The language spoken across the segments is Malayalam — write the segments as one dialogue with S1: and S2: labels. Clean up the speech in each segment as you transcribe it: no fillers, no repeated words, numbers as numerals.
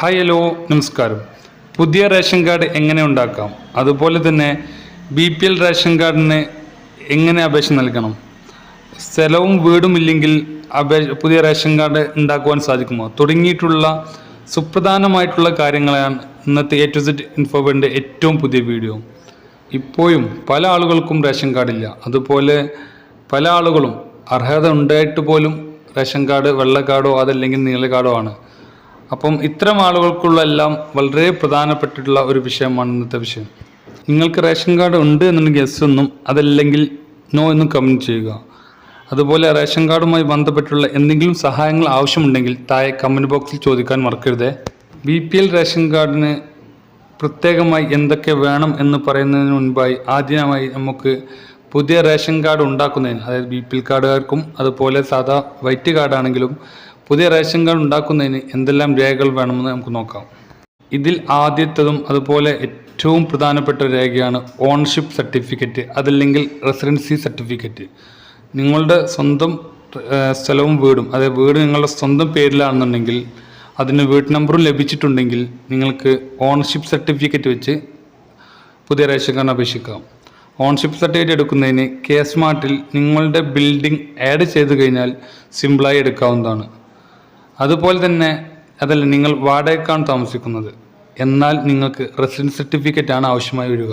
S1: ഹായ് ഹലോ നമസ്കാരം. പുതിയ റേഷൻ കാർഡ് എങ്ങനെ ഉണ്ടാക്കാം, അതുപോലെ തന്നെ BPL റേഷൻ കാർഡിന് എങ്ങനെ അപേക്ഷ നൽകണം, സ്ഥലവും വീടും ഇല്ലെങ്കിൽ പുതിയ റേഷൻ കാർഡ് ഉണ്ടാക്കുവാൻ സാധിക്കുമോ തുടങ്ങിയിട്ടുള്ള സുപ്രധാനമായിട്ടുള്ള കാര്യങ്ങളാണ് ഇന്നത്തെ A to Z ഇൻഫോബിൻ്റെ ഏറ്റവും പുതിയ വീഡിയോ. ഇപ്പോഴും പല ആളുകൾക്കും റേഷൻ കാർഡില്ല, അതുപോലെ പല ആളുകളും അർഹത ഉണ്ടായിട്ട് പോലും റേഷൻ കാർഡ് വെള്ള കാർഡോ അതല്ലെങ്കിൽ നീല കാർഡോ ആണ്. അപ്പം ഇത്തരം ആളുകൾക്കുള്ള എല്ലാം വളരെ പ്രധാനപ്പെട്ടിട്ടുള്ള ഒരു വിഷയമാണ് ഇന്നത്തെ വിഷയം. നിങ്ങൾക്ക് റേഷൻ കാർഡ് ഉണ്ട് എന്നുണ്ടെങ്കിൽ യെസ് എന്നും അതല്ലെങ്കിൽ നോ എന്നും കമൻറ്റ് ചെയ്യുക. അതുപോലെ റേഷൻ കാർഡുമായി ബന്ധപ്പെട്ടുള്ള എന്തെങ്കിലും സഹായങ്ങൾ ആവശ്യമുണ്ടെങ്കിൽ താഴെ കമൻറ്റ് ബോക്സിൽ ചോദിക്കാൻ മറക്കരുത്. BPL റേഷൻ കാർഡിന് പ്രത്യേകമായി എന്തൊക്കെ വേണം എന്ന് പറയുന്നതിന് മുൻപായി ആദ്യമായി നമുക്ക് പുതിയ റേഷൻ കാർഡ് ഉണ്ടാക്കുന്നതിന്, അതായത് BPL കാർഡുകാർക്കും അതുപോലെ സാധാ വൈറ്റ് കാർഡാണെങ്കിലും പുതിയ റേഷൻ കാർഡ് ഉണ്ടാക്കുന്നതിന് എന്തെല്ലാം രേഖകൾ വേണമെന്ന് നമുക്ക് നോക്കാം. ഇതിൽ ആദ്യത്തേതും അതുപോലെ ഏറ്റവും പ്രധാനപ്പെട്ട രേഖയാണ് ഓണർഷിപ്പ് സർട്ടിഫിക്കറ്റ്, അതല്ലെങ്കിൽ റെസിഡൻസി സർട്ടിഫിക്കറ്റ്. നിങ്ങളുടെ സ്വന്തം സ്ഥലവും വീടും, അതായത് വീട് നിങ്ങളുടെ സ്വന്തം പേരിലാണെന്നുണ്ടെങ്കിൽ അതിന് വീട്ട് നമ്പറും ലഭിച്ചിട്ടുണ്ടെങ്കിൽ നിങ്ങൾക്ക് ഓണർഷിപ്പ് സർട്ടിഫിക്കറ്റ് വെച്ച് പുതിയ റേഷൻ കാർഡിന് അപേക്ഷിക്കാം. ഓണർഷിപ്പ് സർട്ടിഫിക്കറ്റ് എടുക്കുന്നതിന് K-സ്മാർട്ടിൽ നിങ്ങളുടെ ബിൽഡിംഗ് ആഡ് ചെയ്ത് കഴിഞ്ഞാൽ സിമ്പിളായി എടുക്കാവുന്നതാണ്. അതുപോലെ തന്നെ അതല്ല, നിങ്ങൾ വാടകയ്ക്കാണ് താമസിക്കുന്നത് എന്നാൽ നിങ്ങൾക്ക് റെസിഡൻസ് സർട്ടിഫിക്കറ്റാണ് ആവശ്യമായി വരിക.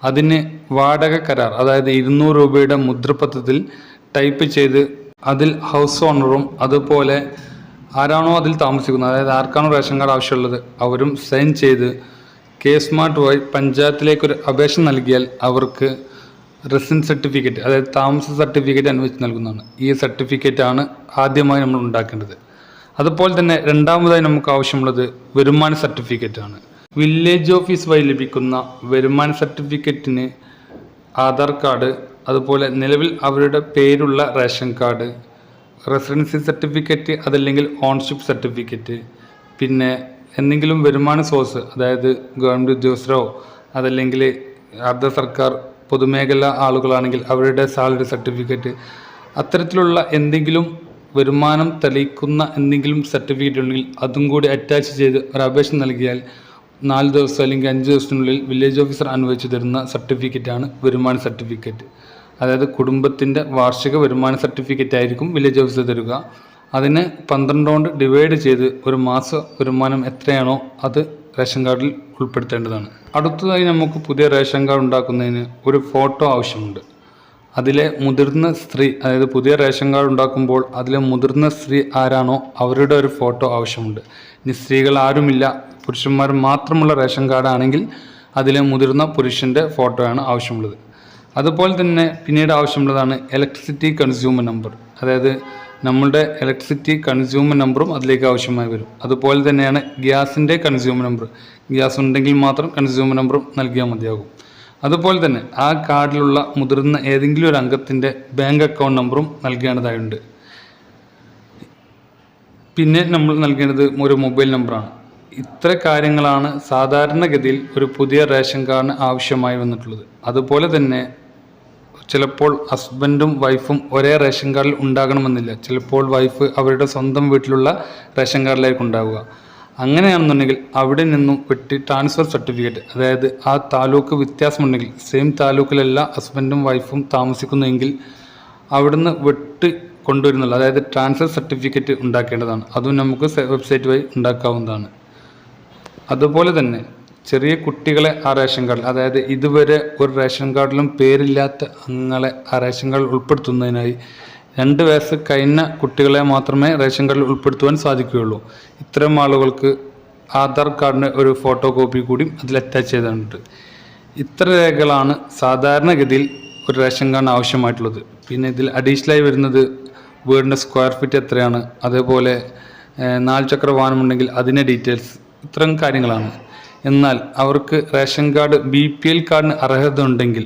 S1: അതിന് വാടക കരാർ, അതായത് 200 രൂപയുടെ മുദ്രപത്രത്തിൽ ടൈപ്പ് ചെയ്ത് അതിൽ ഹൗസ് ഓണറും അതുപോലെ ആരാണോ അതിൽ താമസിക്കുന്നത്, അതായത് ആർക്കാണോ റേഷൻ കാർഡ് ആവശ്യമുള്ളത് അവരും സൈൻ ചെയ്ത് K-സ്മാർട്ട് വഴി പഞ്ചായത്തിലേക്കൊരു അപേക്ഷ നൽകിയാൽ അവർക്ക് റെസിഡൻസ് സർട്ടിഫിക്കറ്റ്, അതായത് താമസ സർട്ടിഫിക്കറ്റ് അനുവദിച്ച് നൽകുന്നതാണ്. ഈ സർട്ടിഫിക്കറ്റാണ് ആദ്യമായി നമ്മൾ ഉണ്ടാക്കേണ്ടത്. അതുപോലെ തന്നെ രണ്ടാമതായി നമുക്ക് ആവശ്യമുള്ളത് വരുമാന സർട്ടിഫിക്കറ്റാണ്. വില്ലേജ് ഓഫീസ് വഴി ലഭിക്കുന്ന വരുമാന സർട്ടിഫിക്കറ്റിന് ആധാർ കാർഡ്, അതുപോലെ നിലവിൽ അവരുടെ പേരുള്ള റേഷൻ കാർഡ്, റെസിഡൻസി സർട്ടിഫിക്കറ്റ് അതല്ലെങ്കിൽ ഓണർഷിപ്പ് സർട്ടിഫിക്കറ്റ്, പിന്നെ എന്തെങ്കിലും വരുമാന സോഴ്സ്, അതായത് ഗവൺമെൻറ് ഉദ്യോഗസ്ഥരോ അതല്ലെങ്കിൽ അർദ്ധ സർക്കാർ പൊതുമേഖല ആളുകളാണെങ്കിൽ അവരുടെ സാലറി സർട്ടിഫിക്കറ്റ്, അത്തരത്തിലുള്ള എന്തെങ്കിലും വരുമാനം തെളിയിക്കുന്ന എന്തെങ്കിലും സർട്ടിഫിക്കറ്റ് ഉണ്ടെങ്കിൽ അതും കൂടി അറ്റാച്ച് ചെയ്ത് ഒരു അപേക്ഷ നൽകിയാൽ 4 ദിവസം അല്ലെങ്കിൽ 5 ദിവസത്തിനുള്ളിൽ വില്ലേജ് ഓഫീസർ അനുവദിച്ചു തരുന്ന സർട്ടിഫിക്കറ്റാണ് വരുമാന സർട്ടിഫിക്കറ്റ്. അതായത് കുടുംബത്തിൻ്റെ വാർഷിക വരുമാന സർട്ടിഫിക്കറ്റ് ആയിരിക്കും വില്ലേജ് ഓഫീസർ തരിക. അതിന് 12 കൊണ്ട് ഡിവൈഡ് ചെയ്ത് ഒരു മാസ വരുമാനം എത്രയാണോ അത് റേഷൻ കാർഡിൽ ഉൾപ്പെടുത്തേണ്ടതാണ്. അടുത്തതായി നമുക്ക് പുതിയ റേഷൻ കാർഡ് ഉണ്ടാക്കുന്നതിന് ഒരു ഫോട്ടോ ആവശ്യമുണ്ട്. അതിലെ മുതിർന്ന സ്ത്രീ, അതായത് പുതിയ റേഷൻ കാർഡ് ഉണ്ടാക്കുമ്പോൾ അതിലെ മുതിർന്ന സ്ത്രീ ആരാണോ അവരുടെ ഒരു ഫോട്ടോ ആവശ്യമുണ്ട്. ഇനി സ്ത്രീകൾ ആരുമില്ല, പുരുഷന്മാർ മാത്രമുള്ള റേഷൻ കാർഡാണെങ്കിൽ അതിലെ മുതിർന്ന പുരുഷൻ്റെ ഫോട്ടോയാണ് ആവശ്യമുള്ളത്. അതുപോലെ തന്നെ പിന്നീട് ആവശ്യമുള്ളതാണ് ഇലക്ട്രിസിറ്റി കൺസ്യൂമർ നമ്പർ, അതായത് നമ്മളുടെ ഇലക്ട്രിസിറ്റി കൺസ്യൂമർ നമ്പറും അതിലേക്ക് ആവശ്യമായി വരും. അതുപോലെ തന്നെയാണ് ഗ്യാസിൻ്റെ കൺസ്യൂമർ നമ്പർ, ഗ്യാസ് ഉണ്ടെങ്കിൽ മാത്രം കൺസ്യൂമർ നമ്പറും നൽകിയാൽ മതിയാകും. അതുപോലെ തന്നെ ആ കാർഡിലുള്ള മുതിർന്ന ഏതെങ്കിലും ഒരു അംഗത്തിൻ്റെ ബാങ്ക് അക്കൗണ്ട് നമ്പറും നൽകേണ്ടതായുണ്ട്. പിന്നെ നമ്മൾ നൽകേണ്ടത് ഒരു മൊബൈൽ നമ്പറാണ്. ഇത്ര കാര്യങ്ങളാണ് സാധാരണഗതിയിൽ ഒരു പുതിയ റേഷൻ കാർഡിന് ആവശ്യമായി വന്നിട്ടുള്ളത്. അതുപോലെ തന്നെ ചിലപ്പോൾ ഹസ്ബൻഡും വൈഫും ഒരേ റേഷൻ കാർഡിൽ ഉണ്ടാകണമെന്നില്ല. ചിലപ്പോൾ വൈഫ് അവരുടെ സ്വന്തം വീട്ടിലുള്ള റേഷൻ കാർഡിലായിരിക്കും ഉണ്ടാവുക. അങ്ങനെയാണെന്നുണ്ടെങ്കിൽ അവിടെ നിന്നും വെട്ടി ട്രാൻസ്ഫർ സർട്ടിഫിക്കറ്റ്, അതായത് ആ താലൂക്ക് വ്യത്യാസമുണ്ടെങ്കിൽ സെയിം താലൂക്കിലല്ല ഹസ്ബൻഡും വൈഫും താമസിക്കുന്നതെങ്കിൽ അവിടുന്ന് വെട്ടി കൊണ്ടുവരുന്നുള്ള, അതായത് ട്രാൻസ്ഫർ സർട്ടിഫിക്കറ്റ് ഉണ്ടാക്കേണ്ടതാണ്. അതും നമുക്ക് വെബ്സൈറ്റ് വഴി ഉണ്ടാക്കാവുന്നതാണ്. അതുപോലെ തന്നെ ചെറിയ കുട്ടികളെ ആ റേഷൻ കാർഡിൽ, അതായത് ഇതുവരെ ഒരു റേഷൻ കാർഡിലും പേരില്ലാത്ത അംഗങ്ങളെ ആ റേഷൻ കാർഡിൽ ഉൾപ്പെടുത്തുന്നതിനായി 2 വയസ്സ് കഴിഞ്ഞ കുട്ടികളെ മാത്രമേ റേഷൻ കാർഡിൽ ഉൾപ്പെടുത്തുവാൻ സാധിക്കുകയുള്ളൂ. ഇത്തരം ആളുകൾക്ക് ആധാർ കാർഡിന് ഒരു ഫോട്ടോ കോപ്പി കൂടി അതിൽ അറ്റാച്ച് ചെയ്തിട്ടുണ്ട്. ഇത്ര രേഖകളാണ് സാധാരണഗതിയിൽ ഒരു റേഷൻ കാർഡിന് ആവശ്യമായിട്ടുള്ളത്. പിന്നെ ഇതിൽ അഡീഷണലായി വരുന്നത് വീടിൻ്റെ സ്ക്വയർ ഫീറ്റ് എത്രയാണ്, അതേപോലെ 4 ചക്ര വാഹനമുണ്ടെങ്കിൽ അതിൻ്റെ ഡീറ്റെയിൽസ്, ഇത്തരം കാര്യങ്ങളാണ്. എന്നാൽ അവർക്ക് റേഷൻ കാർഡ് BPL കാർഡിന് അർഹത ഉണ്ടെങ്കിൽ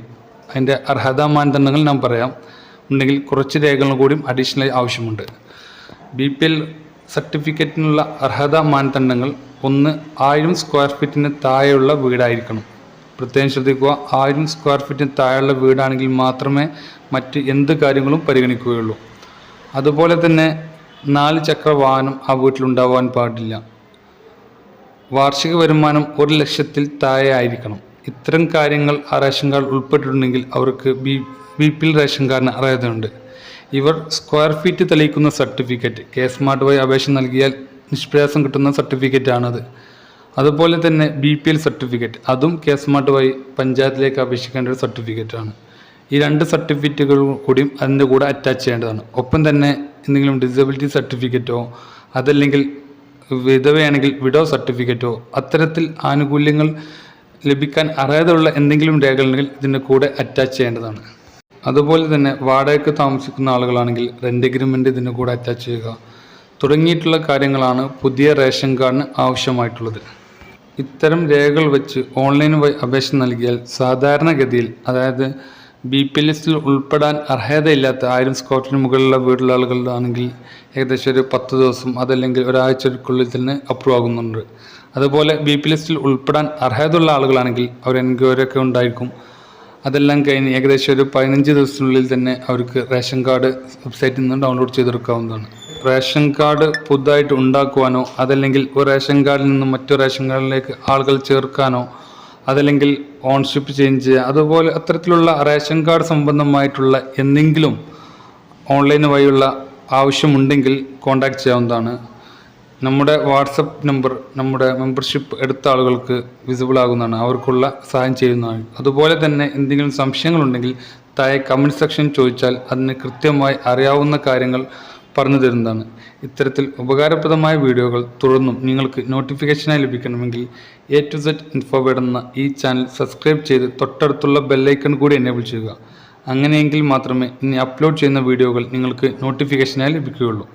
S1: അതിൻ്റെ അർഹതാ മാനദണ്ഡങ്ങൾ ഞാൻ പറയാം. ഉണ്ടെങ്കിൽ കുറച്ച് രേഖകൾ കൂടിയും അഡീഷണലായി ആവശ്യമുണ്ട്. BPL സർട്ടിഫിക്കറ്റിനുള്ള അർഹതാ മാനദണ്ഡങ്ങൾ: 1, 1000 സ്ക്വയർ ഫീറ്റിന് താഴെയുള്ള വീടായിരിക്കണം. പ്രത്യേകം ശ്രദ്ധിക്കുക, 1000 സ്ക്വയർ ഫീറ്റിന് താഴെയുള്ള വീടാണെങ്കിൽ മാത്രമേ മറ്റ് എന്ത് കാര്യങ്ങളും പരിഗണിക്കുകയുള്ളൂ. അതുപോലെ തന്നെ 4 ചക്ര വാഹനം ആ വീട്ടിലുണ്ടാവാൻ പാടില്ല. വാർഷിക വരുമാനം 1 ലക്ഷത്തിൽ താഴെ ആയിരിക്കണം. ഇത്തരം കാര്യങ്ങൾ ആ റേഷൻ കാർഡ് ഉൾപ്പെട്ടിട്ടുണ്ടെങ്കിൽ അവർക്ക് BPL റേഷൻ കാർഡിന് അർഹതയുണ്ട്. ഇവർ സ്ക്വയർ ഫീറ്റ് തെളിയിക്കുന്ന സർട്ടിഫിക്കറ്റ് KSmart വഴി അപേക്ഷ നൽകിയാൽ നിഷ്പ്രയാസം കിട്ടുന്ന സർട്ടിഫിക്കറ്റാണത്. അതുപോലെ തന്നെ BPL സർട്ടിഫിക്കറ്റ്, അതും KSmart വഴി പഞ്ചായത്തിലേക്ക് അപേക്ഷിക്കേണ്ട ഒരു സർട്ടിഫിക്കറ്റാണ്. ഈ 2 സർട്ടിഫിക്കറ്റുകൾ കൂടിയും അതിൻ്റെ കൂടെ അറ്റാച്ച് ചെയ്യേണ്ടതാണ്. ഒപ്പം തന്നെ എന്തെങ്കിലും ഡിസബിലിറ്റി സർട്ടിഫിക്കറ്റോ അതല്ലെങ്കിൽ വിധവയാണെങ്കിൽ വിഡോ സർട്ടിഫിക്കറ്റോ അത്തരത്തിൽ ആനുകൂല്യങ്ങൾ ലഭിക്കാൻ അർഹതയുള്ള എന്തെങ്കിലും രേഖകളുണ്ടെങ്കിൽ ഇതിൻ്റെ കൂടെ അറ്റാച്ച് ചെയ്യേണ്ടതാണ്. അതുപോലെ തന്നെ വാടകയ്ക്ക് താമസിക്കുന്ന ആളുകളാണെങ്കിൽ റെൻ്റ് എഗ്രിമെൻ്റ് ഇതിൻ്റെ കൂടെ അറ്റാച്ച് ചെയ്യുക തുടങ്ങിയിട്ടുള്ള കാര്യങ്ങളാണ് പുതിയ റേഷൻ കാർഡിന് ആവശ്യമായിട്ടുള്ളത്. ഇത്തരം രേഖകൾ വെച്ച് ഓൺലൈൻ വഴി അപേക്ഷ നൽകിയാൽ സാധാരണഗതിയിൽ, അതായത് BPL ലിസ്റ്റിൽ ഉൾപ്പെടാൻ അർഹതയില്ലാത്ത 1000 സ്ക്വയർ ഫീറ്റിന് മുകളിലുള്ള വീടുള്ള ആളുകളാണെങ്കിൽ ഏകദേശം ഒരു 10 ദിവസം അതല്ലെങ്കിൽ ഒരാഴ്ചക്കുള്ളിൽ തന്നെ അപ്രൂവ് ആകുന്നുണ്ട്. അതുപോലെ BPL ലിസ്റ്റിൽ ഉൾപ്പെടാൻ അർഹതയുള്ള ആളുകളാണെങ്കിൽ അവർ എൻക്വയറി ഒക്കെ ഉണ്ടായിരിക്കും. അതെല്ലാം കഴിഞ്ഞ് ഏകദേശം ഒരു 15 ദിവസത്തിനുള്ളിൽ തന്നെ അവർക്ക് റേഷൻ കാർഡ് വെബ്സൈറ്റിൽ നിന്ന് ഡൗൺലോഡ് ചെയ്തെടുക്കാവുന്നതാണ്. റേഷൻ കാർഡ് പുതുതായിട്ട് ഉണ്ടാക്കുവാനോ അതല്ലെങ്കിൽ ഒരു റേഷൻ കാർഡിൽ നിന്നും മറ്റു റേഷൻ കാർഡിലേക്ക് ആളുകൾ ചേർക്കാനോ അതല്ലെങ്കിൽ ഓൺഷിപ്പ് ചേഞ്ച് ചെയ്യുക, അതുപോലെ അത്തരത്തിലുള്ള റേഷൻ കാർഡ് സംബന്ധമായിട്ടുള്ള എന്തെങ്കിലും ഓൺലൈൻ വഴിയുള്ള ആവശ്യമുണ്ടെങ്കിൽ കോൺടാക്റ്റ് ചെയ്യാവുന്നതാണ്. നമ്മുടെ വാട്സപ്പ് നമ്പർ നമ്മുടെ മെമ്പർഷിപ്പ് എടുത്ത ആളുകൾക്ക് വിസിബിൾ ആകുന്നതാണ്, അവർക്കുള്ള സഹായം ചെയ്യുന്നതാണ്. അതുപോലെ തന്നെ എന്തെങ്കിലും സംശയങ്ങളുണ്ടെങ്കിൽ താഴെ കമൻറ്റ് സെക്ഷൻ ചോദിച്ചാൽ അതിന് കൃത്യമായി അറിയാവുന്ന കാര്യങ്ങൾ പറഞ്ഞു തരുന്നതാണ്. ഇത്തരത്തിൽ ഉപകാരപ്രദമായ വീഡിയോകൾ തുടർന്നും നിങ്ങൾക്ക് നോട്ടിഫിക്കേഷനായി ലഭിക്കണമെങ്കിൽ A to Z ഇൻഫോവേഡ് എന്ന ഈ ചാനൽ സബ്സ്ക്രൈബ് ചെയ്ത് തൊട്ടടുത്തുള്ള ബെല്ലൈക്കൺ കൂടി എനേബിൾ ചെയ്യുക. അങ്ങനെയെങ്കിൽ മാത്രമേ ഇനി അപ്ലോഡ് ചെയ്യുന്ന വീഡിയോകൾ നിങ്ങൾക്ക് നോട്ടിഫിക്കേഷനായി ലഭിക്കുകയുള്ളൂ.